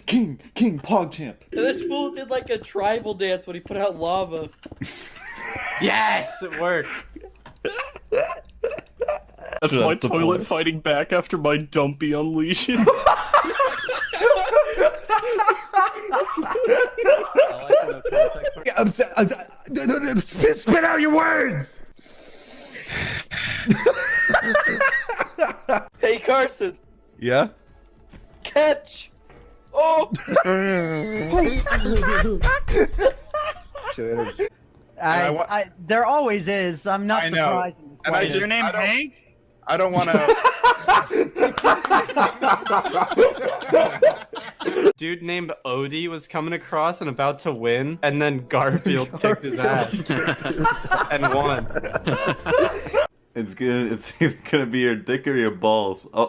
King PogChamp. This fool did like a tribal dance when he put out lava. Yes, it worked. That's my toilet fighting back after my dumpy unleashing. Spit out your words! Hey Carson, Yeah? catch! Oh! There always is. I'm not surprised. And Is your name Hank? I don't want to. Dude named Odie was coming across and about to win, and then Garfield kicked his ass and won. It's either gonna be your dick or your balls. Oh.